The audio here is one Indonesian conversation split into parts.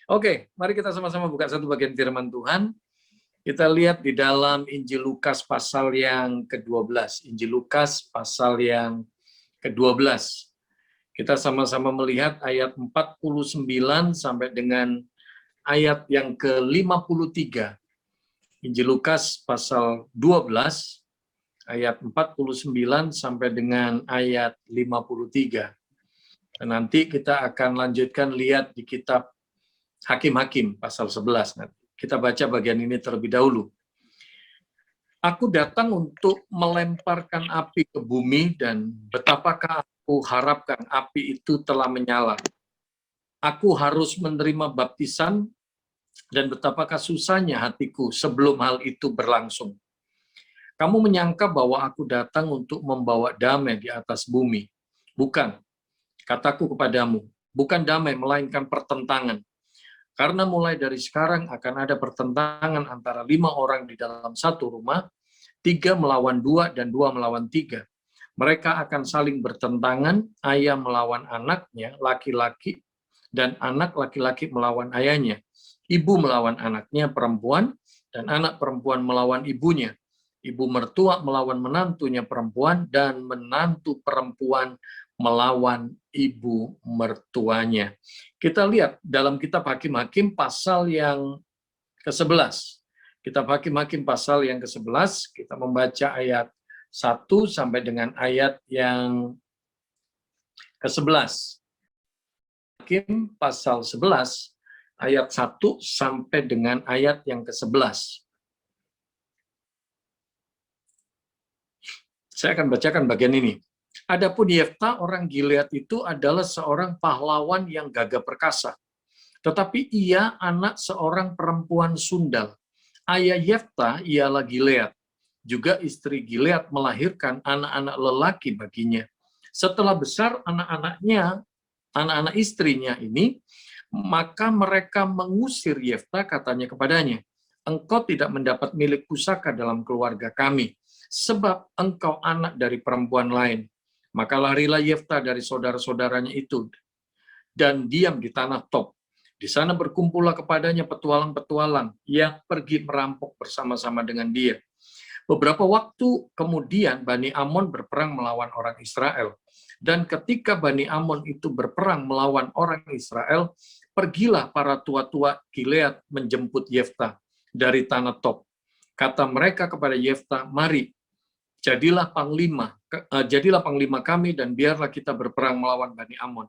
Oke, mari kita sama-sama buka satu bagian firman Tuhan. Kita lihat di dalam Injil Lukas pasal yang ke-12. Injil Lukas pasal yang ke-12. Kita sama-sama melihat ayat 49 sampai dengan ayat yang ke-53. Injil Lukas pasal 12, ayat 49 sampai dengan ayat 53. Dan nanti kita akan lanjutkan lihat di kitab Hakim-Hakim pasal 11. Nah, kita baca bagian ini terlebih dahulu. Aku datang untuk melemparkan api ke bumi dan betapakah aku harapkan api itu telah menyala. Aku harus menerima baptisan dan betapakah susahnya hatiku sebelum hal itu berlangsung. Kamu menyangka bahwa aku datang untuk membawa damai di atas bumi. Bukan, kataku kepadamu, bukan damai melainkan pertentangan. Karena mulai dari sekarang akan ada pertentangan antara 5 orang di dalam satu rumah, 3 melawan 2 dan 2 melawan 3. Mereka akan saling bertentangan, ayah melawan anaknya, laki-laki, dan anak laki-laki melawan ayahnya. Ibu melawan anaknya perempuan, dan anak perempuan melawan ibunya. Ibu mertua melawan menantunya perempuan, dan menantu perempuan melawan ibu mertuanya. Kita lihat dalam kitab Hakim-Hakim pasal yang ke-11. Kitab Hakim-Hakim pasal yang ke-11, kita membaca ayat 1 sampai dengan ayat yang ke-11. Hakim pasal 11, ayat 1 sampai dengan ayat yang ke-11. Saya akan bacakan bagian ini. Adapun Yefta orang Gilead itu adalah seorang pahlawan yang gagah perkasa. Tetapi ia anak seorang perempuan sundal. Ayah Yefta ialah Gilead. Juga istri Gilead melahirkan anak-anak lelaki baginya. Setelah besar anak-anaknya, anak-anak istrinya ini, maka mereka mengusir Yefta, katanya kepadanya, engkau tidak mendapat milik pusaka dalam keluarga kami, sebab engkau anak dari perempuan lain. Maka larilah Yefta dari saudara-saudaranya itu dan diam di tanah Tob. Di sana berkumpullah kepadanya petualang-petualang yang pergi merampok bersama-sama dengan dia. Beberapa waktu kemudian Bani Amon berperang melawan orang Israel. Dan ketika Bani Amon itu berperang melawan orang Israel, pergilah para tua-tua Gilead menjemput Yefta dari tanah Tob. Kata mereka kepada Yefta, mari, jadilah panglima kami dan biarlah kita berperang melawan Bani Amon.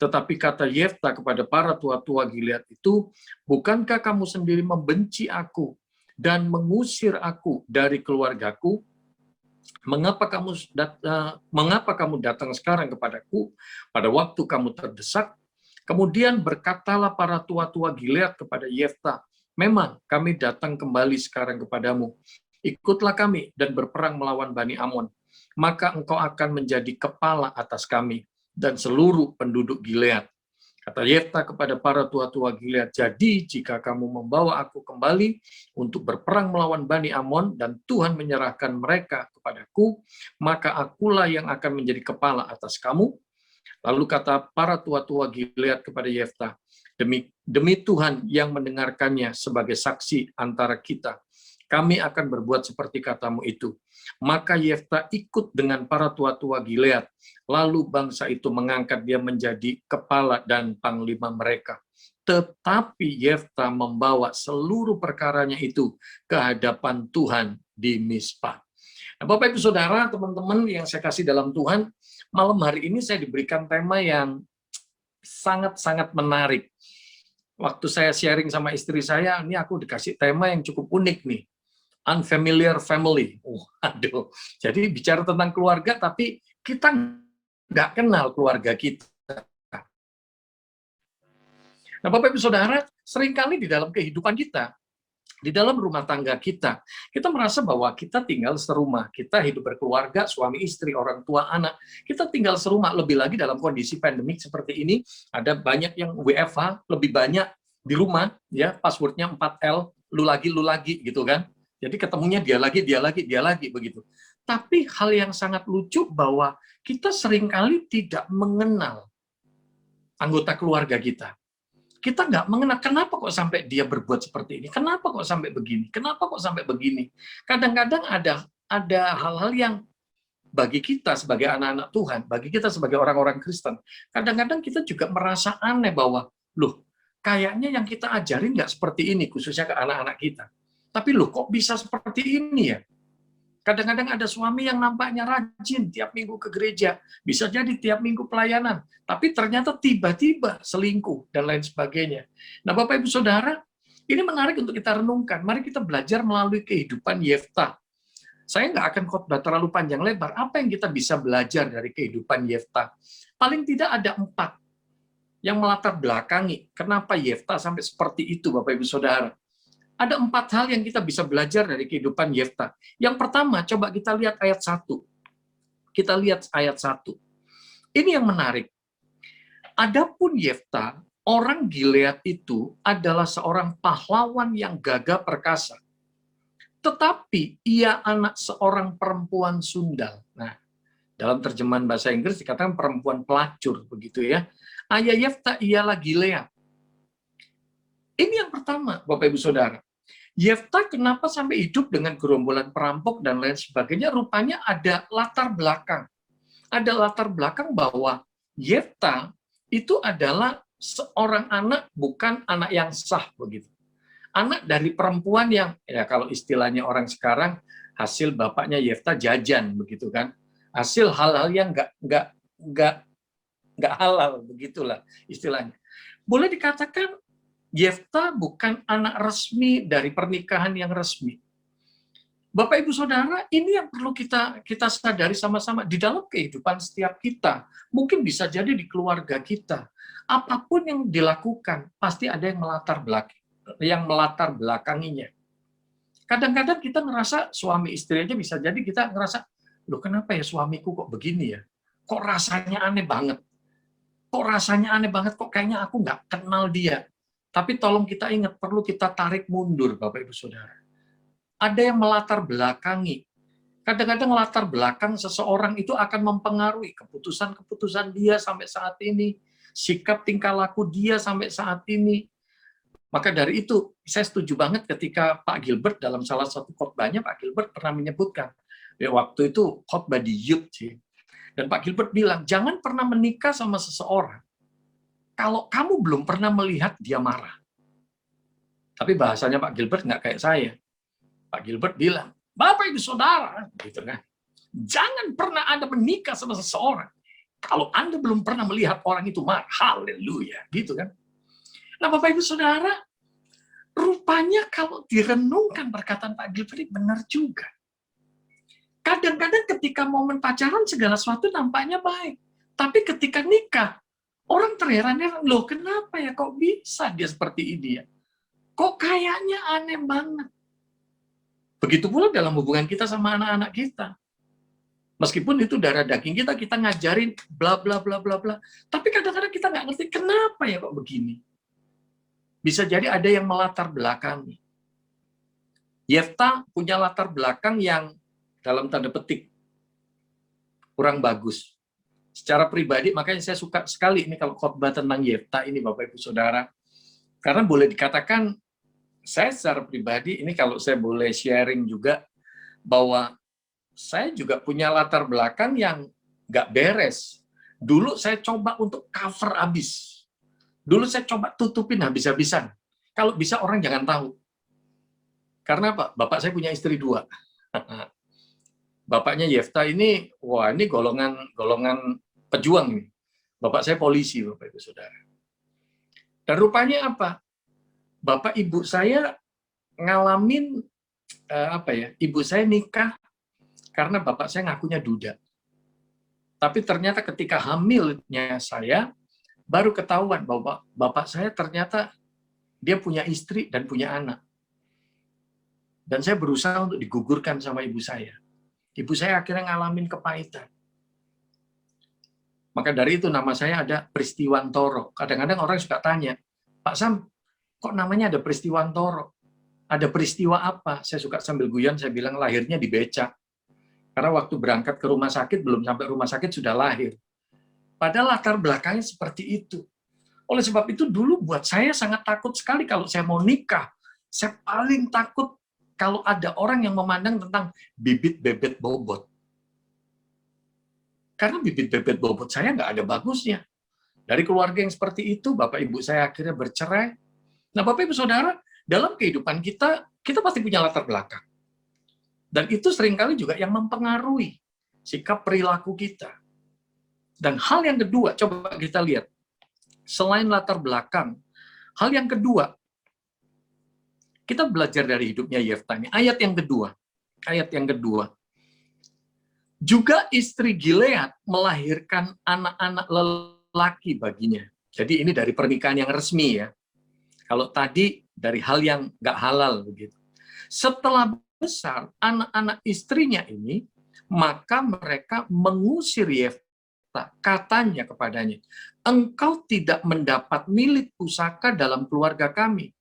Tetapi kata Yefta kepada para tua-tua Gilead itu, bukankah kamu sendiri membenci aku dan mengusir aku dari keluargaku? Mengapa kamu datang sekarang kepadaku pada waktu kamu terdesak? Kemudian berkatalah para tua-tua Gilead kepada Yefta, memang kami datang kembali sekarang kepadamu. Ikutlah kami dan berperang melawan Bani Amon. Maka engkau akan menjadi kepala atas kami dan seluruh penduduk Gilead. Kata Yefta kepada para tua-tua Gilead, jadi jika kamu membawa aku kembali untuk berperang melawan Bani Amon dan Tuhan menyerahkan mereka kepadaku, maka akulah yang akan menjadi kepala atas kamu. Lalu kata para tua-tua Gilead kepada Yefta, demi Tuhan yang mendengarkannya sebagai saksi antara kita, kami akan berbuat seperti katamu itu. Maka Yefta ikut dengan para tua-tua Gilead. Lalu bangsa itu mengangkat dia menjadi kepala dan panglima mereka. Tetapi Yefta membawa seluruh perkaranya itu ke hadapan Tuhan di Mizpah. Nah, Bapak Ibu Saudara, teman-teman yang saya kasih dalam Tuhan, malam hari ini saya diberikan tema yang sangat-sangat menarik. Waktu saya sharing sama istri saya, ini aku dikasih tema yang cukup unik nih. Unfamiliar family. Aduh. Jadi bicara tentang keluarga, tapi kita nggak kenal keluarga kita. Nah, Bapak Ibu Saudara, seringkali di dalam kehidupan kita, di dalam rumah tangga kita merasa bahwa kita tinggal serumah, kita hidup berkeluarga, suami istri, orang tua, anak, kita tinggal serumah. Lebih lagi dalam kondisi pandemik seperti ini, ada banyak yang WFH, lebih banyak di rumah, ya passwordnya 4L, lu lagi gitu kan. Jadi ketemunya dia lagi begitu. Tapi hal yang sangat lucu bahwa kita seringkali tidak mengenal anggota keluarga kita. kita nggak mengenal kenapa kok sampai dia berbuat seperti ini, kenapa kok sampai begini, kenapa kok sampai begini. Kadang-kadang ada hal-hal yang bagi kita sebagai anak-anak Tuhan, bagi kita sebagai orang-orang Kristen, kadang-kadang kita juga merasa aneh bahwa, loh, kayaknya yang kita ajarin nggak seperti ini, khususnya ke anak-anak kita. Tapi loh, kok bisa seperti ini ya? Kadang-kadang ada suami yang nampaknya rajin tiap minggu ke gereja, bisa jadi tiap minggu pelayanan, tapi ternyata tiba-tiba selingkuh dan lain sebagainya. Nah, Bapak Ibu Saudara, ini menarik untuk kita renungkan. Mari kita belajar melalui kehidupan Yefta. Saya nggak akan khotbah terlalu panjang lebar. Apa yang kita bisa belajar dari kehidupan Yefta? Paling tidak ada 4 yang melatar belakangi kenapa Yefta sampai seperti itu, Bapak Ibu Saudara. Ada 4 hal yang kita bisa belajar dari kehidupan Yefta. Yang pertama, coba kita lihat ayat 1. Kita lihat ayat 1. Ini yang menarik. Adapun Yefta, orang Gilead itu adalah seorang pahlawan yang gagah perkasa. Tetapi ia anak seorang perempuan sundal. Nah, dalam terjemahan bahasa Inggris dikatakan perempuan pelacur, begitu ya. Ayah Yefta ialah Gilead. Ini yang pertama, Bapak Ibu Saudara. Yefta kenapa sampai hidup dengan gerombolan perampok dan lain sebagainya? Rupanya ada latar belakang. Ada latar belakang bahwa Yefta itu adalah seorang anak, bukan anak yang sah, begitu. Anak dari perempuan yang, ya kalau istilahnya orang sekarang, hasil bapaknya Yefta jajan, begitu kan? Hasil hal-hal yang nggak halal, begitulah istilahnya. Boleh dikatakan Yefta bukan anak resmi dari pernikahan yang resmi. Bapak Ibu Saudara, ini yang perlu kita sadari sama-sama di dalam kehidupan setiap kita. Mungkin bisa jadi di keluarga kita. Apapun yang dilakukan, pasti ada yang melatar belakanginya. Kadang-kadang kita ngerasa suami istri aja bisa jadi kita ngerasa, loh kenapa ya suamiku kok begini ya? Kok rasanya aneh banget? Kok rasanya aneh banget? Kok kayaknya aku nggak kenal dia? Tapi tolong kita ingat, perlu kita tarik mundur, Bapak Ibu Saudara. Ada yang melatar belakangi. Kadang-kadang latar belakang seseorang itu akan mempengaruhi keputusan-keputusan dia sampai saat ini, sikap tingkah laku dia sampai saat ini. Maka dari itu, saya setuju banget ketika Pak Gilbert dalam salah satu khotbahnya, Pak Gilbert pernah menyebutkan, ya waktu itu khotbah di Youth sih, dan Pak Gilbert bilang, jangan pernah menikah sama seseorang kalau kamu belum pernah melihat dia marah. Tapi bahasanya Pak Gilbert nggak kayak saya. Pak Gilbert bilang, Bapak Ibu Saudara, gitu kan, jangan pernah Anda menikah sama seseorang kalau Anda belum pernah melihat orang itu marah. Haleluya, gitu kan. Nah, Bapak Ibu Saudara, rupanya kalau direnungkan perkataan Pak Gilbert benar juga. Kadang-kadang ketika momen pacaran segala sesuatu nampaknya baik. Tapi ketika nikah, orang terheran-heran, loh kenapa ya kok bisa dia seperti ini ya? Kok kayaknya aneh banget. Begitu pula dalam hubungan kita sama anak-anak kita. Meskipun itu darah daging kita, kita ngajarin bla bla bla bla bla. Tapi kadang-kadang kita nggak ngerti kenapa ya kok begini. Bisa jadi ada yang melatar belakangi. Yefta punya latar belakang yang dalam tanda petik kurang bagus. Secara pribadi, makanya saya suka sekali ini kalau khotbah tentang Yefta ini, Bapak Ibu Saudara. Karena boleh dikatakan, saya secara pribadi, ini kalau saya boleh sharing juga, bahwa saya juga punya latar belakang yang nggak beres. Dulu saya coba untuk cover habis. Dulu saya coba tutupin habis-habisan. Kalau bisa orang jangan tahu. Karena apa? Bapak saya punya istri 2. Bapaknya Yefta ini, wah ini golongan pejuang nih. Bapak saya polisi, Bapak Ibu Saudara. Dan rupanya apa? Bapak ibu saya ngalamin ibu saya nikah karena bapak saya ngakunya duda. Tapi ternyata ketika hamilnya saya baru ketahuan bahwa bapak saya ternyata dia punya istri dan punya anak. Dan saya berusaha untuk digugurkan sama ibu saya. Ibu saya akhirnya ngalamin kepahitan. Maka dari itu nama saya ada Pristiwantoro. Kadang-kadang orang suka tanya, Pak Sam, kok namanya ada Pristiwantoro? Ada peristiwa apa? Saya suka sambil guyon, saya bilang lahirnya di becak. Karena waktu berangkat ke rumah sakit, belum sampai rumah sakit sudah lahir. Padahal latar belakangnya seperti itu. Oleh sebab itu dulu buat saya sangat takut sekali kalau saya mau nikah. Saya paling takut kalau ada orang yang memandang tentang bibit bebet bobot. Karena bibit bebet bobot saya nggak ada bagusnya. Dari keluarga yang seperti itu, Bapak Ibu saya akhirnya bercerai. Nah, Bapak Ibu Saudara, dalam kehidupan kita, kita pasti punya latar belakang. Dan itu seringkali juga yang mempengaruhi sikap perilaku kita. Dan hal yang kedua, coba kita lihat. Selain latar belakang, hal yang kedua, kita belajar dari hidupnya Yefta ini. Ayat yang kedua. Juga istri Gilead melahirkan anak-anak lelaki baginya. Jadi ini dari pernikahan yang resmi ya. Kalau tadi dari hal yang nggak halal begitu. Setelah besar anak-anak istrinya ini, maka mereka mengusir Yefta. Katanya kepadanya, engkau tidak mendapat milik pusaka dalam keluarga kami,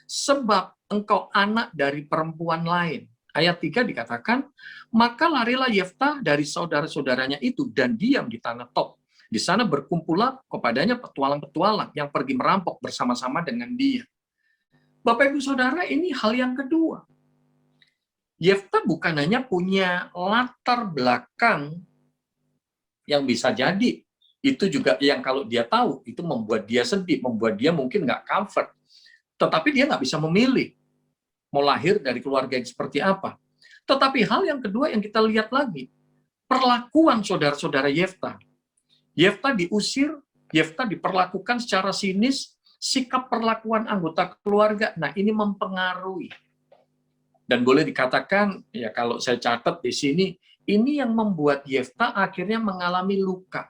sebab engkau anak dari perempuan lain. Ayat 3 dikatakan, maka larilah Yefta dari saudara-saudaranya itu dan diam di tanah Tob. Di sana berkumpullah kepadanya petualang-petualang yang pergi merampok bersama-sama dengan dia. Bapak Ibu Saudara, ini hal yang kedua. Yefta bukan hanya punya latar belakang yang bisa jadi, itu juga yang kalau dia tahu, itu membuat dia sedih, membuat dia mungkin nggak comfort. Tetapi dia nggak bisa memilih mau lahir dari keluarga yang seperti apa. Tetapi hal yang kedua yang kita lihat lagi, perlakuan saudara-saudara Yefta. Yefta diusir, Yefta diperlakukan secara sinis, sikap perlakuan anggota keluarga, nah ini mempengaruhi. Dan boleh dikatakan, ya kalau saya catat di sini, ini yang membuat Yefta akhirnya mengalami luka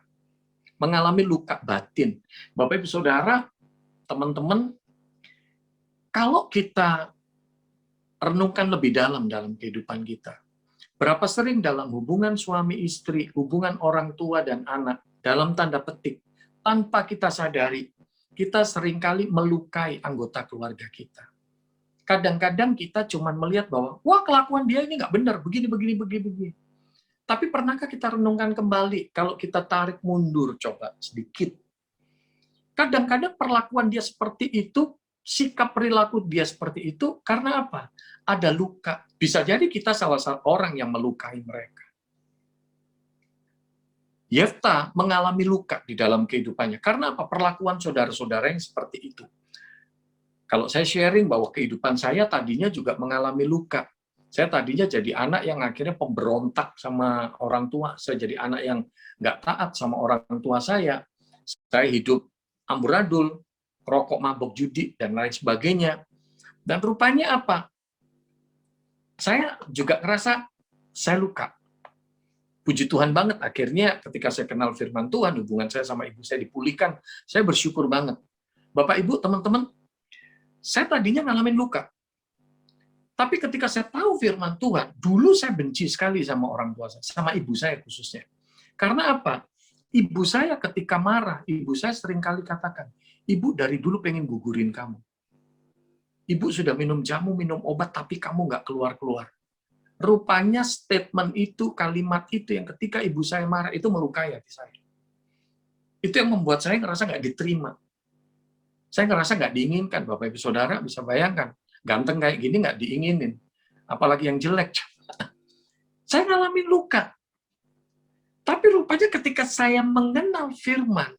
batin. Bapak Ibu Saudara, teman-teman, kalau kita renungkan lebih dalam kehidupan kita, berapa sering dalam hubungan suami istri, hubungan orang tua dan anak, dalam tanda petik, tanpa kita sadari, kita seringkali melukai anggota keluarga kita. Kadang-kadang kita cuma melihat bahwa, wah kelakuan dia ini nggak benar, begini. Tapi pernahkah kita renungkan kembali, kalau kita tarik mundur coba sedikit, kadang-kadang perlakuan dia seperti itu, sikap perilaku dia seperti itu, karena apa? Ada luka. Bisa jadi kita salah satu orang yang melukai mereka. Yefta mengalami luka di dalam kehidupannya. Karena apa? Perlakuan saudara-saudara yang seperti itu. Kalau saya sharing bahwa kehidupan saya tadinya juga mengalami luka. Saya tadinya jadi anak yang akhirnya pemberontak sama orang tua. Saya jadi anak yang nggak taat sama orang tua saya. Saya hidup amburadul, rokok, mabuk, judi, dan lain sebagainya. Dan rupanya apa? Saya juga ngerasa saya luka. Puji Tuhan banget, akhirnya ketika saya kenal firman Tuhan, hubungan saya sama ibu saya dipulihkan, saya bersyukur banget. Bapak, Ibu, teman-teman, saya tadinya ngalamin luka. Tapi ketika saya tahu firman Tuhan, dulu saya benci sekali sama orang tua saya, sama ibu saya khususnya. Karena apa? Ibu saya ketika marah, ibu saya seringkali katakan, ibu dari dulu pengen gugurin kamu. Ibu sudah minum jamu, minum obat, tapi kamu nggak keluar-keluar. Rupanya statement itu, kalimat itu yang ketika ibu saya marah, itu melukai hati saya. Itu yang membuat saya ngerasa nggak diterima. Saya ngerasa nggak diinginkan. Bapak Ibu Saudara bisa bayangkan, ganteng kayak gini nggak diinginin. Apalagi yang jelek. Saya ngalamin luka. Tapi rupanya ketika saya mengenal firman,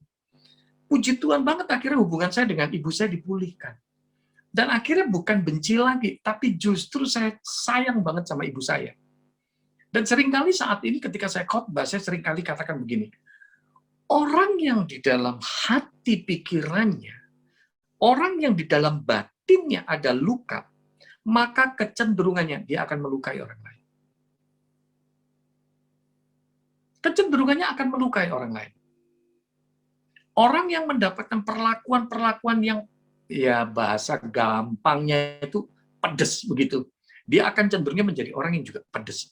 puji Tuhan banget akhirnya hubungan saya dengan ibu saya dipulihkan. Dan akhirnya bukan benci lagi, tapi justru saya sayang banget sama ibu saya. Dan seringkali saat ini ketika saya khotbah, saya seringkali katakan begini, orang yang di dalam hati pikirannya, orang yang di dalam batinnya ada luka, maka kecenderungannya dia akan melukai orang lain. Kecenderungannya akan melukai orang lain. Orang yang mendapatkan perlakuan-perlakuan yang ya bahasa gampangnya itu pedes begitu, dia akan cenderungnya menjadi orang yang juga pedes